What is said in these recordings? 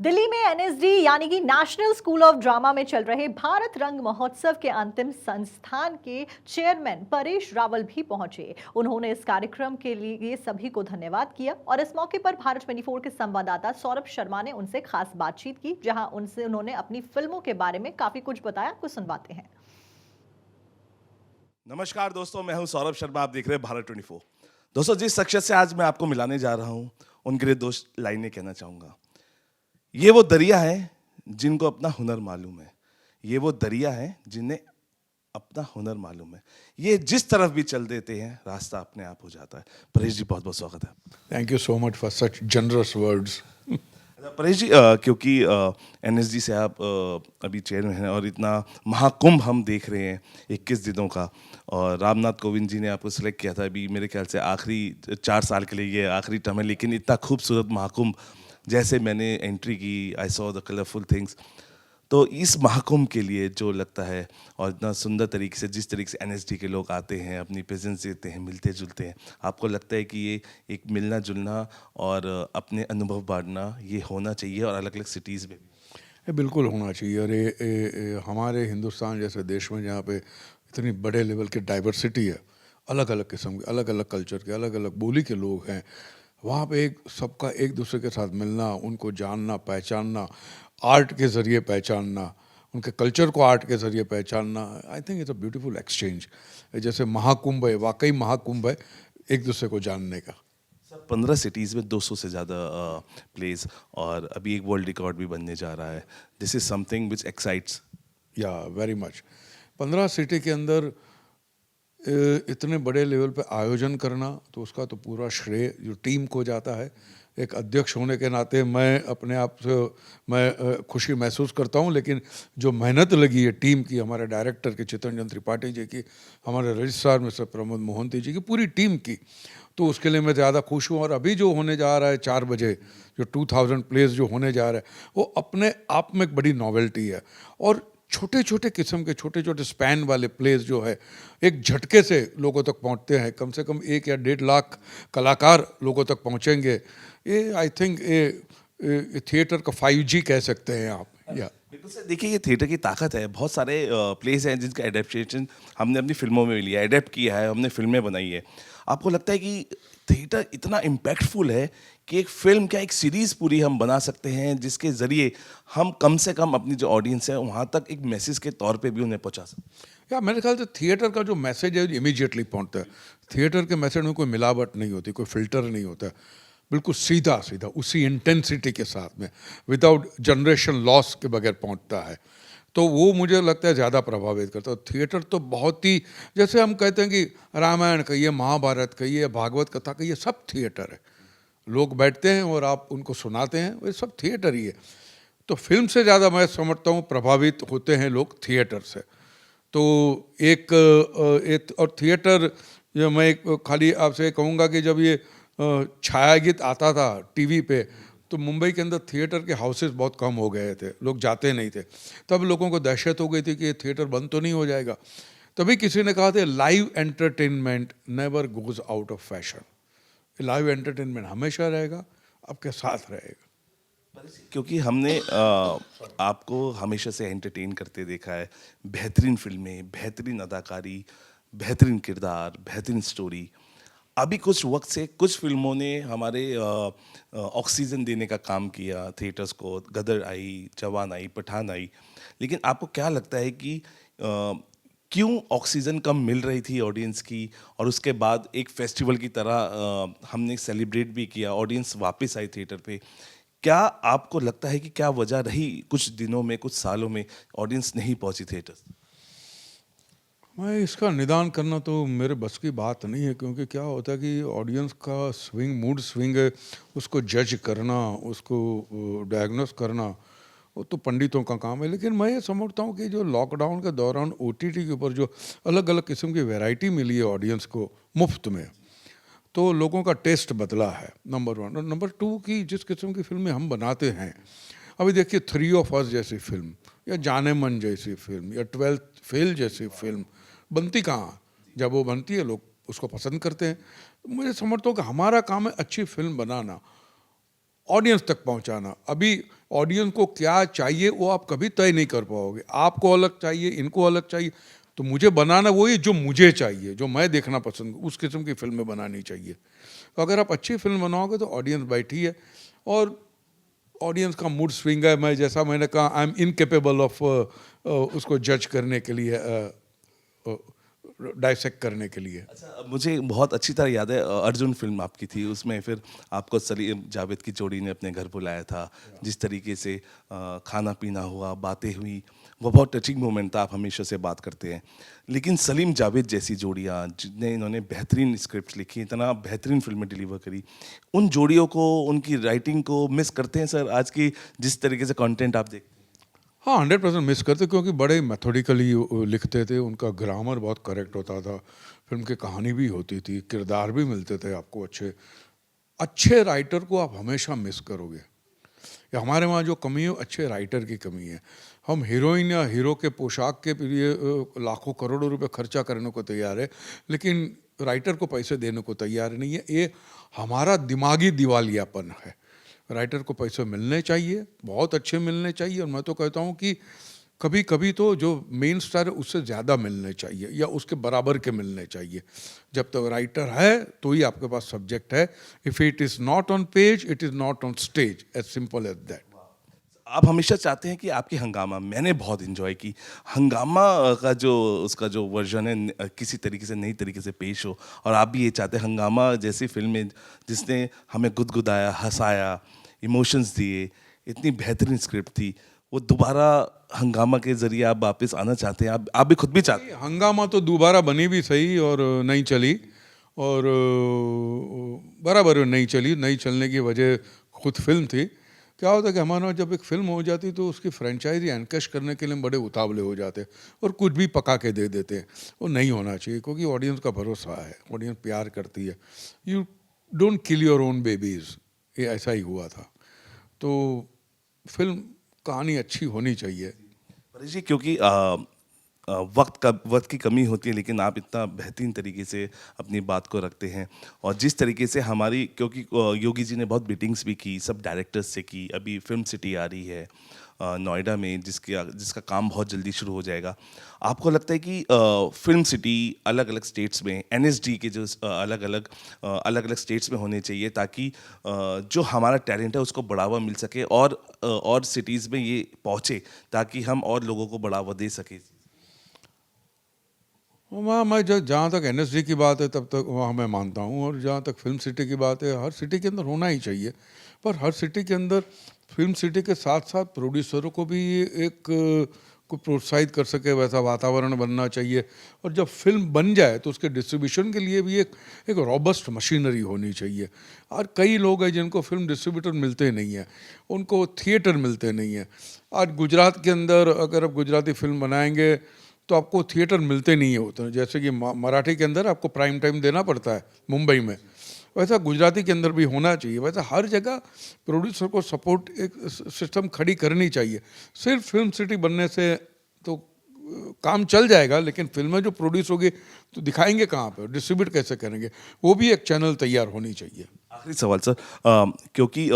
दिल्ली में एनएसडी यानी कि नेशनल स्कूल ऑफ ड्रामा में चल रहे भारत रंग महोत्सव के अंतिम संस्थान के चेयरमैन परेश रावल भी पहुंचे। उन्होंने इस कार्यक्रम के लिए सभी को धन्यवाद किया और इस मौके पर भारत 24 के संवाददाता सौरभ शर्मा ने उनसे खास बातचीत की, जहां उन्होंने अपनी फिल्मों के बारे में काफी कुछ बताया। कुछ सुनवाते हैं। नमस्कार दोस्तों, मैं हूं सौरभ शर्मा। आप देख रहे हैं भारत 24। दोस्तों, जिस शख्सियत से आज मैं आपको मिलाने जा रहा हूं, उनके लिए 2 लाइनें कहना चाहूंगा। ये वो दरिया है जिनको अपना हुनर मालूम है। ये वो दरिया है जिन्हें अपना हुनर मालूम है। ये जिस तरफ भी चल देते हैं, रास्ता अपने आप हो जाता है। परेश जी, बहुत बहुत स्वागत है। Thank you so much for such generous words. Paresh ji, क्योंकि एनएसडी से आप अभी चेयरमैन हैं और इतना महाकुंभ हम देख रहे हैं 21 दिनों का, और रामनाथ कोविंद जी ने आपको सिलेक्ट किया था। अभी मेरे ख्याल से आखिरी 4 साल के लिए ये आखिरी टर्म है, लेकिन इतना खूबसूरत महाकुंभ, जैसे मैंने एंट्री की, I saw the colourful things. तो इस महाकुंभ के लिए जो लगता है, और इतना सुंदर तरीके से जिस तरीके से एनएसडी के लोग आते हैं, अपनी प्रेजेंस देते हैं, मिलते जुलते हैं, आपको लगता है कि ये एक मिलना जुलना और अपने अनुभव बांटना ये होना चाहिए और अलग अलग सिटीज़ में ये बिल्कुल होना चाहिए। और ये हमारे हिंदुस्तान जैसे देश में जहाँ पे इतनी बड़े लेवल की डाइवर्सिटी है, अलग अलग किस्म के, अलग अलग कल्चर के, अलग अलग बोली के लोग हैं, वहाँ पे एक सबका एक दूसरे के साथ मिलना, उनको जानना, पहचानना, आर्ट के ज़रिए पहचानना, उनके कल्चर को आर्ट के ज़रिए पहचानना, I think it's a beautiful exchange. जैसे महाकुंभ है, वाकई महाकुंभ है एक दूसरे को जानने का। 15 सिटीज़ में 200 से ज़्यादा प्लेस, और अभी एक वर्ल्ड रिकॉर्ड भी बनने जा रहा है। This is something which excites. या वेरी मच। 15 सिटी के अंदर इतने बड़े लेवल पे आयोजन करना, तो उसका तो पूरा श्रेय जो टीम को जाता है। एक अध्यक्ष होने के नाते मैं अपने आप से मैं खुशी महसूस करता हूँ, लेकिन जो मेहनत लगी है टीम की, हमारे डायरेक्टर के चित्तरंजन त्रिपाठी जी की, हमारे रजिस्ट्रार मिस्टर प्रमोद मोहंती जी की, पूरी टीम की, तो उसके लिए मैं ज़्यादा खुश हूँ। और अभी जो होने जा रहा है 4 बजे, जो 2000 प्लेस जो होने जा रहा है, वो अपने आप में एक बड़ी नॉवेल्टी है। और छोटे छोटे किस्म के छोटे छोटे स्पैन वाले प्लेस जो है, एक झटके से लोगों तक पहुंचते हैं। कम से कम 1 या 1.5 लाख कलाकार लोगों तक पहुंचेंगे। ये आई थिंक ये थिएटर का 5G कह सकते हैं आप। या बिल्कुल सर, देखिए ये थिएटर की ताकत है। बहुत सारे प्लेस हैं जिनका एडेप्टेशन हमने अपनी फिल्मों में लिया है, एडेप्ट किया है, हमने फिल्में बनाई है। आपको लगता है कि थिएटर इतना इम्पैक्टफुल है कि एक फिल्म क्या, एक सीरीज़ पूरी हम बना सकते हैं, जिसके ज़रिए हम कम से कम अपनी जो ऑडियंस है वहाँ तक एक मैसेज के तौर पे भी उन्हें पहुँचा सकते हैं? या मेरे ख्याल से थिएटर का जो मैसेज है इमीडिएटली पहुंचता है। थिएटर के मैसेज में कोई मिलावट नहीं होती, कोई फिल्टर नहीं होता, बिल्कुल सीधा सीधा उसी इंटेंसिटी के साथ में, विदाउट जनरेशन लॉस के बगैर पहुंचता है। तो वो मुझे लगता है ज़्यादा प्रभावित करता है। थिएटर तो बहुत ही, जैसे हम कहते हैं कि रामायण कहिए, महाभारत कहिए, भागवत कथा कहिए, सब थिएटर है। लोग बैठते हैं और आप उनको सुनाते हैं, वो सब थिएटर ही है। तो फिल्म से ज़्यादा मैं समझता हूँ प्रभावित होते हैं लोग थिएटर से। तो एक और थिएटर, जो मैं खाली आपसे कहूँगा कि जब ये छाया गीत आता था टीवी पे, तो मुंबई के अंदर थिएटर के हाउसेस बहुत कम हो गए थे, लोग जाते नहीं थे। तब लोगों को दहशत हो गई थी कि ये थिएटर बंद तो नहीं हो जाएगा। तभी किसी ने कहा था, live entertainment never goes out of fashion. Live entertainment हमेशा रहेगा, आपके साथ रहेगा। क्योंकि हमने आपको हमेशा से एंटरटेन करते देखा है। बेहतरीन फिल्में, बेहतरीन अदाकारी, बेहतरीन किरदार, बेहतरीन स्टोरी। अभी कुछ वक्त से कुछ फिल्मों ने हमारे ऑक्सीजन देने का काम किया थिएटर्स को। गदर आई, जवान आई, पठान आई। लेकिन आपको क्या लगता है कि क्यों ऑक्सीजन कम मिल रही थी ऑडियंस की, और उसके बाद एक फेस्टिवल की तरह हमने सेलिब्रेट भी किया, ऑडियंस वापस आई थिएटर पे? क्या आपको लगता है कि क्या वजह रही कुछ दिनों में, कुछ सालों में ऑडियंस नहीं पहुंची थिएटर्स? मैं इसका निदान करना तो मेरे बस की बात नहीं है, क्योंकि क्या होता है कि ऑडियंस का स्विंग, मूड स्विंग है, उसको जज करना, उसको डायग्नोस करना, वो तो पंडितों का काम है। लेकिन मैं ये समझता हूँ कि जो लॉकडाउन के दौरान OTT के ऊपर जो अलग अलग किस्म की वैरायटी मिली है ऑडियंस को मुफ्त में, तो लोगों का टेस्ट बदला है, नंबर 1। और नंबर 2 कि जिस किस्म की फिल्में हम बनाते हैं, अभी देखिए 3 ऑफ अस जैसी फिल्म, या जाने मन जैसी फिल्म, या 12th फेल जैसी फिल्म बनती कहाँ? जब वो बनती है लोग उसको पसंद करते हैं। मुझे समझता हूँ कि हमारा काम है अच्छी फिल्म बनाना, ऑडियंस तक पहुंचाना। अभी ऑडियंस को क्या चाहिए वो आप कभी तय नहीं कर पाओगे। आपको अलग चाहिए, इनको अलग चाहिए, तो मुझे बनाना वही जो मुझे चाहिए, जो मैं देखना पसंद, उस किस्म की फिल्में बनानी चाहिए। तो अगर आप अच्छी फिल्म बनाओगे तो ऑडियंस बैठी है, और ऑडियंस का मूड स्विंग है। मैं जैसा मैंने कहा, आई एम इनकेपेबल ऑफ उसको जज करने के लिए, डाइसेक्ट करने के लिए। अच्छा, मुझे बहुत अच्छी तरह याद है अर्जुन फिल्म आपकी थी, उसमें फिर आपको सलीम जावेद की जोड़ी ने अपने घर बुलाया था, जिस तरीके से खाना पीना हुआ, बातें हुई, वो बहुत टचिंग मोमेंट था। आप हमेशा से बात करते हैं, लेकिन सलीम जावेद जैसी जोड़ियाँ जितने इन्होंने बेहतरीन स्क्रिप्ट लिखी, इतना बेहतरीन फिल्में डिलीवर करी, उन जोड़ियों को, उनकी राइटिंग को मिस करते हैं सर आज की जिस तरीके से कंटेंट आप देखते हैं? हाँ, 100% मिस करते, क्योंकि बड़े मेथोडिकली लिखते थे, उनका ग्रामर बहुत करेक्ट होता था, फिल्म की कहानी भी होती थी, किरदार भी मिलते थे आपको अच्छे। अच्छे राइटर को आप हमेशा मिस करोगे। या हमारे वहाँ जो कमी है, अच्छे राइटर की कमी है। हम हीरोइन या हीरो के पोशाक के लिए लाखों करोड़ों रुपए खर्चा करने को तैयार है, लेकिन राइटर को पैसे देने को तैयार नहीं है। ये हमारा दिमागी दिवालियापन है। राइटर को पैसे मिलने चाहिए, बहुत अच्छे मिलने चाहिए, और मैं तो कहता हूँ कि कभी कभी तो जो मेन स्टार है उससे ज़्यादा मिलने चाहिए, या उसके बराबर के मिलने चाहिए। जब तक राइटर है तो ही आपके पास सब्जेक्ट है। If it is not on page, it is not on stage, as simple as that. आप हमेशा चाहते हैं कि आपकी हंगामा, मैंने बहुत इन्जॉय की, हंगामा का जो उसका जो वर्जन है किसी तरीके से नई तरीके से पेश हो, और आप भी ये चाहते हैं हंगामा जैसी फिल्में जिसने हमें गुदगुदाया, हंसाया, इमोशंस दिए, इतनी बेहतरीन स्क्रिप्ट थी, वो दोबारा हंगामा के जरिए आप वापस आना चाहते हैं? आप भी खुद भी चाहते हैं? हंगामा तो दोबारा बनी भी सही और नहीं चली, और बराबर नहीं चली। नहीं चलने की वजह खुद फिल्म थी। क्या होता है कि हमारे यहाँ जब एक फिल्म हो जाती तो उसकी फ्रेंचाइजी एनकैश करने के लिए हम बड़े उतावले हो जाते हैं, और कुछ भी पका के दे देते हैं। वो नहीं होना चाहिए, क्योंकि ऑडियंस का भरोसा है, ऑडियंस प्यार करती है। You don't kill your own babies, ये ऐसा ही हुआ था। तो फिल्म कहानी अच्छी होनी चाहिए। परेश जी, क्योंकि वक्त की कमी होती है, लेकिन आप इतना बेहतरीन तरीके से अपनी बात को रखते हैं, और जिस तरीके से हमारी, क्योंकि योगी जी ने बहुत मीटिंग्स भी की सब डायरेक्टर्स से की, अभी फिल्म सिटी आ रही है नोएडा में, जिसका काम बहुत जल्दी शुरू हो जाएगा। आपको लगता है कि फिल्म सिटी अलग अलग स्टेट्स में, एनएसडी के जो अलग अलग स्टेट्स में होने चाहिए, ताकि जो हमारा टैलेंट है उसको बढ़ावा मिल सके, और सिटीज़ में ये पहुँचे, ताकि हम और लोगों को बढ़ावा दे सकें? वहाँ मैं जहाँ तक एनएसडी की बात है तब तक वहाँ मैं मानता हूँ, और जहाँ तक फिल्म सिटी की बात है, हर सिटी के अंदर होना ही चाहिए। पर हर सिटी के अंदर फिल्म सिटी के साथ साथ प्रोड्यूसरों को भी एक को प्रोत्साहित कर सके वैसा वातावरण बनना चाहिए। और जब फिल्म बन जाए तो उसके डिस्ट्रीब्यूशन के लिए भी एक रॉबस्ट मशीनरी होनी चाहिए। और कई लोग हैं जिनको फिल्म डिस्ट्रीब्यूटर मिलते नहीं हैं, उनको थिएटर मिलते नहीं हैं। आज गुजरात के अंदर अगर आप गुजराती फिल्म बनाएंगे तो आपको थिएटर मिलते नहीं है उतने, जैसे कि मराठी के अंदर आपको प्राइम टाइम देना पड़ता है मुंबई में, वैसा गुजराती के अंदर भी होना चाहिए। वैसा हर जगह प्रोड्यूसर को सपोर्ट एक सिस्टम खड़ी करनी चाहिए। सिर्फ फिल्म सिटी बनने से तो काम चल जाएगा, लेकिन फिल्में जो प्रोड्यूस होगी तो दिखाएंगे कहाँ पे, डिस्ट्रीब्यूट कैसे करेंगे, वो भी एक चैनल तैयार होनी चाहिए। आखिरी सवाल सर, क्योंकि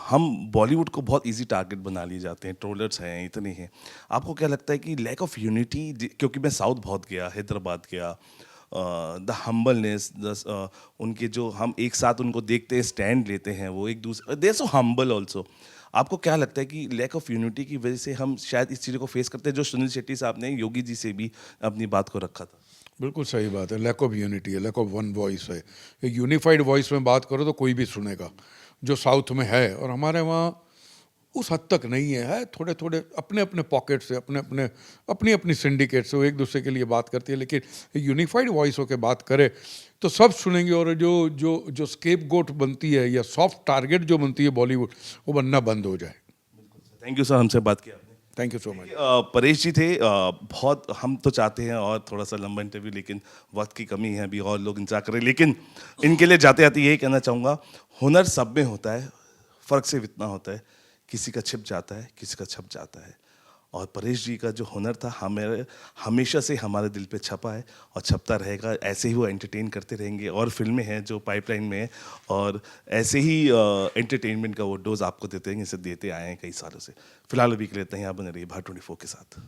हम बॉलीवुड को बहुत इजी टारगेट बना लिए जाते हैं, ट्रोलर्स हैं इतने हैं, आपको क्या लगता है कि लैक ऑफ यूनिटी, क्योंकि मैं साउथ बहुत गया, हैदराबाद गया, द हम्बलनेस, उनके जो हम एक साथ उनको देखते हैं, स्टैंड लेते हैं, वो एक दूसरे, दे सो हम्बल ऑल्सो, आपको क्या लगता है कि लैक ऑफ यूनिटी की वजह से हम शायद इस चीज़ों को फेस करते हैं, जो सुनील शेट्टी साहब ने योगी जी से भी अपनी बात को रखा था? बिल्कुल सही बात है, लैक ऑफ यूनिटी है, लैक ऑफ वन वॉइस है। एक यूनिफाइड वॉइस में बात करो तो कोई भी सुनेगा, जो साउथ में है। और हमारे वहाँ उस हद तक नहीं है, थोड़े थोड़े अपने अपने पॉकेट से, अपनी अपनी सिंडिकेट से वो एक दूसरे के लिए बात करती है। लेकिन यूनिफाइड वॉइस होकर बात करे तो सब सुनेंगे, और जो स्केप गोट बनती है या सॉफ्ट टारगेट जो बनती है बॉलीवुड, वो बनना बंद हो जाए। थैंक यू सर, हमसे बात किया। Thank you so much. Paresh ji थे, बहुत हम तो चाहते हैं और थोड़ा सा लंबा इंटरव्यू, लेकिन वक्त की कमी है, अभी और लोग इंतजार करें, लेकिन इनके लिए जाते जाते यही कहना चाहूँगा, हुनर सब में होता है, फ़र्क सिर्फ इतना होता है, किसी का छिप जाता है, किसी का छप जाता है, और परेश जी का जो हुनर था हमें हमेशा से हमारे दिल पे छपा है और छपता रहेगा। ऐसे ही वो एंटरटेन करते रहेंगे और फिल्में हैं जो पाइपलाइन में है और ऐसे ही एंटरटेनमेंट का वो डोज आपको देते हैं, जैसे देते आए हैं कई सालों से। फिलहाल अभी के लिए इतना ही, आप बने रहिए भारत 24 के साथ।